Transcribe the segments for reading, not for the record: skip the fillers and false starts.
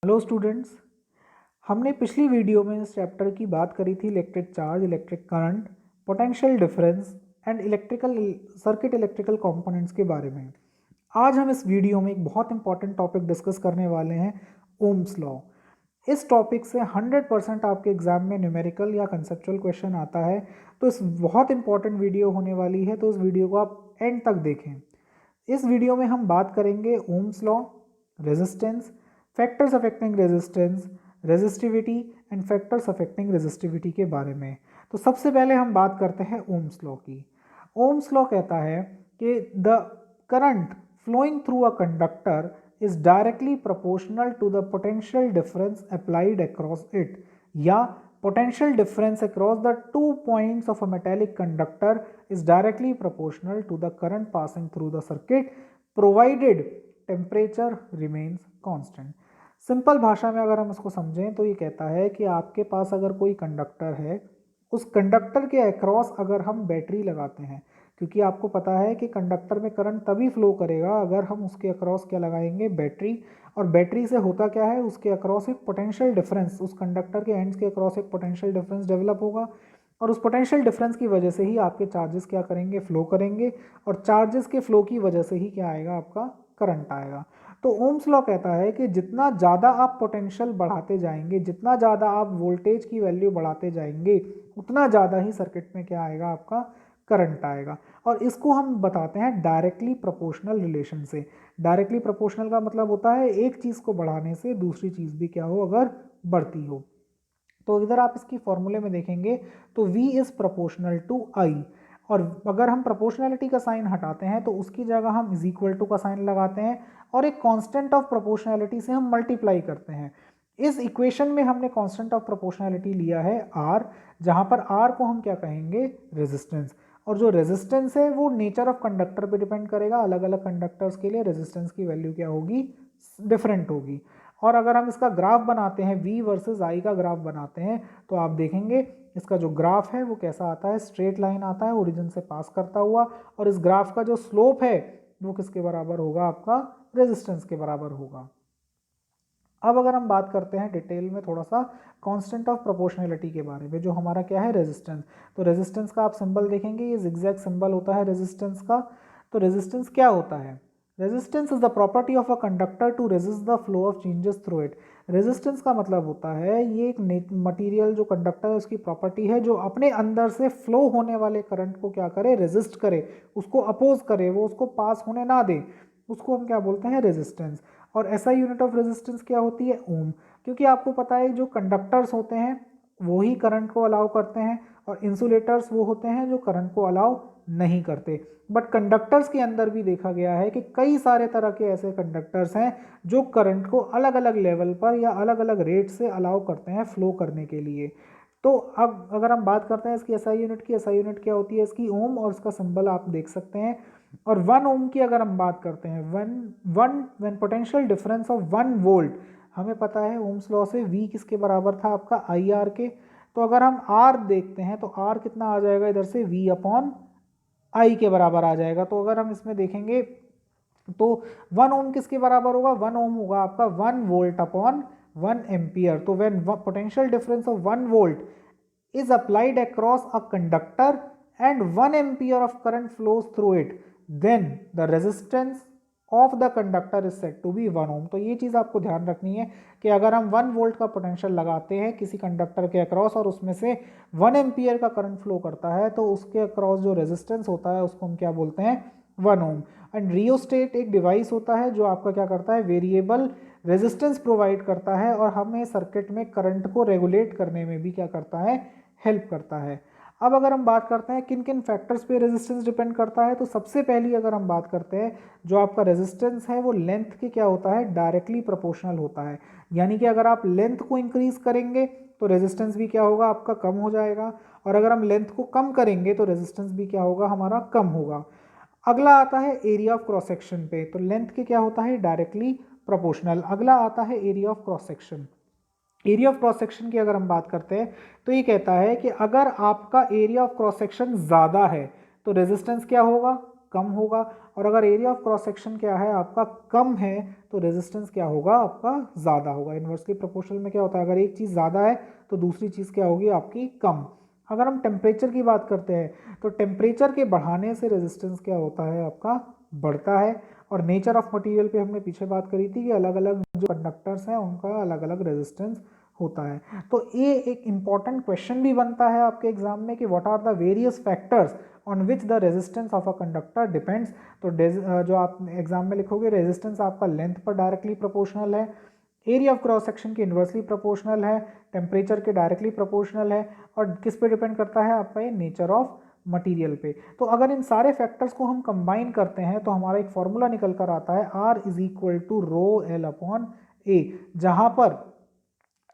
Hello students, हमने पिछली video में इस चैप्टर की बात करी थी electric charge, electric current, potential difference and electrical components के बारे में। आज हम इस वीडियो में एक बहुत इंपॉर्टेंट टॉपिक डिस्कस करने वाले हैं, ओम्स लॉ। इस टॉपिक से 100% आपके एग्जाम में न्यूमेरिकल या कंसेप्चुअल क्वेश्चन आता है, तो इस बहुत इंपॉर्टेंट वीडियो होने वाली है, तो इस वीडियो को आप एंड तक देखें। इस वीडियो में हम बात करेंगे Ohm's law, resistance, factors affecting resistance, resistivity and factors affecting resistivity के बारे में। तो सबसे पहले हम बात करते हैं ओम्स लॉ की। ओम्स लॉ कहता है कि the current flowing through a conductor is directly proportional to the potential difference applied across it, या potential difference across the 2 points of a metallic conductor is directly proportional to the current passing through the circuit provided temperature remains constant। Simple भाषा में अगर हम इसको समझें तो ये कहता है कि आपके पास अगर कोई कंडक्टर है, उस कंडक्टर के अक्रॉस अगर हम बैटरी लगाते हैं, क्योंकि आपको पता है कि कंडक्टर में करंट तभी फ्लो करेगा अगर हम उसके अक्रॉस क्या लगाएंगे, बैटरी। और बैटरी से होता क्या है, उसके अक्रॉस एक पोटेंशियल डिफरेंस, उस कंडक्टर के एंड्स के अक्रॉस एक पोटेंशियल डिफरेंस डेवलप होगा, और उस पोटेंशियल डिफरेंस की वजह से ही आपके चार्जेस क्या करेंगे, फ्लो करेंगे, और चार्जेस के फ्लो की वजह से ही क्या आएगा, आपका करंट आएगा। तो ओम्स लॉ कहता है कि जितना ज़्यादा आप पोटेंशियल बढ़ाते जाएंगे, जितना ज़्यादा आप वोल्टेज की वैल्यू बढ़ाते जाएंगे, उतना ज़्यादा ही सर्किट में क्या आएगा, आपका करंट आएगा। और इसको हम बताते हैं डायरेक्टली प्रोपोर्शनल रिलेशन से। डायरेक्टली प्रोपोर्शनल का मतलब होता है एक चीज़ को बढ़ाने से दूसरी चीज़ भी क्या हो, अगर बढ़ती हो। तो इधर आप इसकी फॉर्मूले में देखेंगे तो V is proportional to I, और अगर हम प्रोपोर्शनैलिटी का साइन हटाते हैं तो उसकी जगह हम इज इक्वल टू का साइन लगाते हैं, और एक कांस्टेंट ऑफ प्रोपोर्शनैलिटी से हम मल्टीप्लाई करते हैं। इस इक्वेशन में हमने कांस्टेंट ऑफ प्रोपोर्शनैलिटी लिया है R, जहां पर R को हम क्या कहेंगे, रेजिस्टेंस। और जो रेजिस्टेंस है वो नेचर ऑफ कंडक्टर पे डिपेंड करेगा, अलग अलग कंडक्टर्स के लिए रेजिस्टेंस की वैल्यू क्या होगी, डिफरेंट होगी। और अगर हम इसका ग्राफ बनाते हैं, V वर्सेस I का ग्राफ बनाते हैं, तो आप देखेंगे इसका जो ग्राफ है वो कैसा आता है, स्ट्रेट लाइन आता है ओरिजिन से पास करता हुआ, और इस ग्राफ का जो स्लोप है वो किसके बराबर होगा, आपका रेजिस्टेंस के बराबर होगा। अब अगर हम बात करते हैं डिटेल में थोड़ा सा कांस्टेंट ऑफ प्रोपोर्शनैलिटी के बारे में, जो हमारा क्या है, रेजिस्टेंस। तो रेजिस्टेंस का आप सिंबल देखेंगे, ये जिगजैग सिंबल होता है रेजिस्टेंस का। तो रेजिस्टेंस क्या होता है, resistance is the property of a conductor to resist the flow of changes through it. Resistance का मतलब होता है ये एक मटेरियल जो कंडक्टर है उसकी प्रॉपर्टी है, जो अपने अंदर से फ्लो होने वाले करंट को क्या करे, रेजिस्ट करे, उसको अपोज करे, वो उसको पास होने ना दे, उसको हम क्या बोलते हैं, रेजिस्टेंस। और ऐसा यूनिट ऑफ रेजिस्टेंस क्या होती है, ओम। क्योंकि आपको पता है जो कंडक्टर्स होते हैं वो ही करंट को अलाउ करते हैं, और इंसुलेटर्स वो होते हैं जो करंट को अलाउ नहीं करते। बट कंडक्टर्स के अंदर भी देखा गया है कि कई सारे तरह के ऐसे कंडक्टर्स हैं जो करंट को अलग अलग लेवल पर या अलग अलग रेट से अलाउ करते हैं फ्लो करने के लिए। तो अब अगर हम बात करते हैं इसकी एसआई यूनिट की, एसआई यूनिट क्या होती है इसकी, ओम, और इसका सिंबल आप देख सकते हैं। और 1 ओम की अगर हम बात करते हैं, when potential difference of 1 volt, हमें पता है ओम्स लॉ से V किसके बराबर था, आपका IR के। तो अगर हम R देखते हैं तो R कितना आ जाएगा, इधर से V अपॉन I के बराबर आ जाएगा। तो अगर हम इसमें देखेंगे तो 1 ओम किसके बराबर होगा, 1 ओम होगा आपका 1 वोल्ट अपॉन 1 एम्पियर। तो when potential difference of 1 volt is applied across a conductor and 1 ampere of current flows through it, then the resistance of the conductor is said to be 1 ohm। तो ये चीज़ आपको ध्यान रखनी है कि अगर हम 1 वोल्ट का पोटेंशियल लगाते हैं किसी कंडक्टर के अक्रॉस और उसमें से 1 एम्पियर का करंट फ्लो करता है, तो उसके अक्रॉस जो रेजिस्टेंस होता है उसको हम क्या बोलते हैं, 1 ओम। एंड रियोस्टेट एक डिवाइस होता है जो आपका क्या करता है, वेरिएबल रेजिस्टेंस प्रोवाइड करता है, और हमें सर्किट में करंट को रेगुलेट करने में भी क्या करता है, हेल्प करता है। अब अगर हम बात करते हैं किन किन फैक्टर्स पे रेजिस्टेंस डिपेंड करता है, तो सबसे पहली अगर हम बात करते हैं, जो आपका रेजिस्टेंस है वो लेंथ के क्या होता है, डायरेक्टली प्रोपोर्शनल होता है। यानी कि अगर आप लेंथ को इंक्रीज करेंगे तो रेजिस्टेंस भी क्या होगा, आपका कम हो जाएगा, और अगर हम लेंथ को कम करेंगे तो रेजिस्टेंस भी क्या होगा, हमारा कम होगा। अगला आता है एरिया ऑफ क्रॉस सेक्शन पे, तो लेंथ के क्या होता है, डायरेक्टली प्रोपोर्शनल। अगला आता है area of cross section. Area of cross section की अगर हम बात करते हैं तो ये कहता है कि अगर आपका एरिया ऑफ क्रॉस सेक्शन ज़्यादा है तो रेजिस्टेंस क्या होगा, कम होगा, और अगर एरिया ऑफ क्रॉस सेक्शन क्या है आपका कम है तो रेजिस्टेंस क्या होगा आपका ज़्यादा होगा। इन्वर्सली प्रोपोर्शनल में क्या होता है, अगर एक चीज़ ज़्यादा है तो दूसरी चीज़ क्या होगी आपकी कम। अगर हम टेम्परेचर की बात करते हैं तो टेम्परेचर के बढ़ाने से रेजिस्टेंस क्या होता है आपका बढ़ता है। और नेचर ऑफ मटेरियल पे हमने पीछे बात करी थी कि अलग अलग जो कंडक्टर्स हैं उनका अलग अलग रेजिस्टेंस होता है। तो ये एक इम्पॉर्टेंट क्वेश्चन भी बनता है आपके एग्जाम में कि what are the various factors on which the resistance of a conductor depends. तो जो आप एग्जाम में लिखोगे रेजिस्टेंस आपका लेंथ पर डायरेक्टली प्रोपोर्शनल है, एरिया ऑफ क्रॉस सेक्शन के इन्वर्सली प्रोपोर्शनल है, टेम्परेचर के डायरेक्टली प्रोपोर्शनल है, और किस पे डिपेंड करता है आपका ये नेचर ऑफ मटेरियल पे। तो अगर इन सारे फैक्टर्स को हम कंबाइन करते हैं तो हमारा एक फॉर्मूला निकल कर आता है R is equal to rho l upon a, जहां पर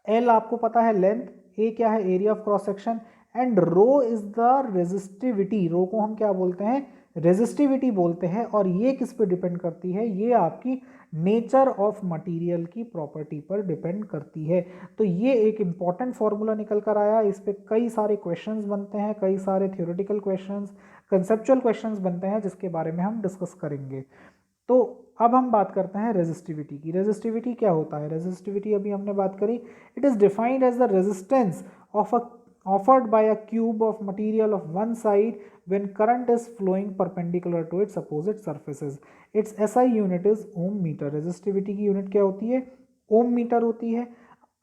एल आपको पता है लेंथ, ए क्या है area of cross section, and rho is the resistivity, rho को हम क्या बोलते हैं रेजिस्टिविटी बोलते हैं। और ये किस पे डिपेंड करती है, ये आपकी नेचर ऑफ मटेरियल की प्रॉपर्टी पर डिपेंड करती है। तो ये एक इंपॉर्टेंट फॉर्मूला निकल कर आया, इस पे कई सारे क्वेश्चंस बनते हैं, कई सारे थ्योरेटिकल क्वेश्चंस, कंसेप्चुअल क्वेश्चंस बनते हैं जिसके बारे में हम डिस्कस करेंगे। तो अब हम बात करते हैं रेजिस्टिविटी की। रेजिस्टिविटी क्या होता है, रेजिस्टिविटी अभी हमने बात करी, it is defined as the resistance of a offered by a cube of material of one side when current is flowing perpendicular to its opposite surfaces. Its SI unit is ohm meter. Resistivity की unit क्या होती है, ओम metre होती है।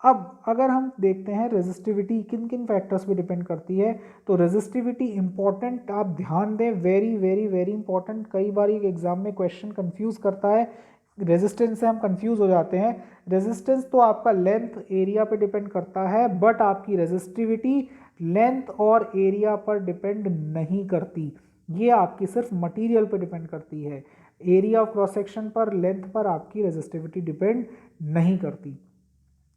अब अगर हम देखते हैं रेजिस्टिविटी किन किन फैक्टर्स पे डिपेंड करती है, तो रेजिस्टिविटी इंपॉर्टेंट, आप ध्यान दें, वेरी वेरी वेरी इंपॉर्टेंट। कई बार एग्जाम में क्वेश्चन कंफ्यूज करता है, रेजिस्टेंस से हम कंफ्यूज हो जाते हैं। रेजिस्टेंस तो आपका लेंथ एरिया पे डिपेंड करता है, बट आपकी रेजिस्टिविटी लेंथ और एरिया पर डिपेंड नहीं करती, ये आपकी सिर्फ मटेरियल पे डिपेंड करती है। एरिया ऑफ क्रॉस सेक्शन पर, लेंथ पर आपकी रेजिस्टिविटी डिपेंड नहीं करती।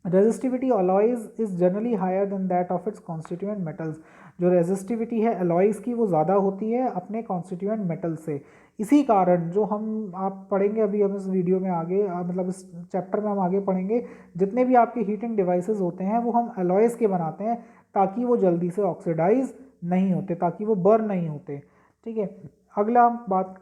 Resistivity alloys is generally higher than that of its constituent metals. जो रेजिस्टिविटी है अलॉयज की वो ज़्यादा होती है अपने कॉन्स्टिट्यूएंट मेटल से। इसी कारण जो हम आप पढ़ेंगे अभी हम इस वीडियो में आगे मतलब इस चैप्टर में हम आगे पढ़ेंगे, जितने भी आपके हीटिंग डिवाइसेस होते हैं वो हम अलॉयज के बनाते हैं ताकि वो जल्दी से ऑक्सीडाइज नहीं होते, ताकि वो बर्न नहीं होते। ठीक है, अगला हम बात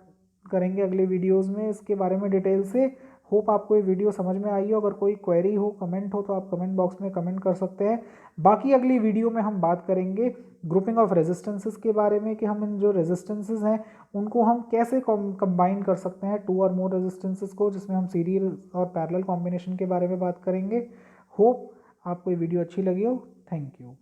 करेंगे अगले वीडियोज़ में इसके बारे में डिटेल से। होप आपको ये वीडियो समझ में आई हो। अगर कोई क्वेरी हो, कमेंट हो, तो आप कमेंट बॉक्स में कमेंट कर सकते हैं। बाकी अगली वीडियो में हम बात करेंगे ग्रुपिंग ऑफ रेजिस्टेंसेस के बारे में, कि हम इन जो रेजिस्टेंसेस हैं उनको हम कैसे कंबाइन कर सकते हैं, 2 और मोर रेजिस्टेंसेस को, जिसमें हम सीरियल और पैरेलल कॉम्बिनेशन के बारे में बात करेंगे। होप आपको ये वीडियो अच्छी लगी हो। Thank you.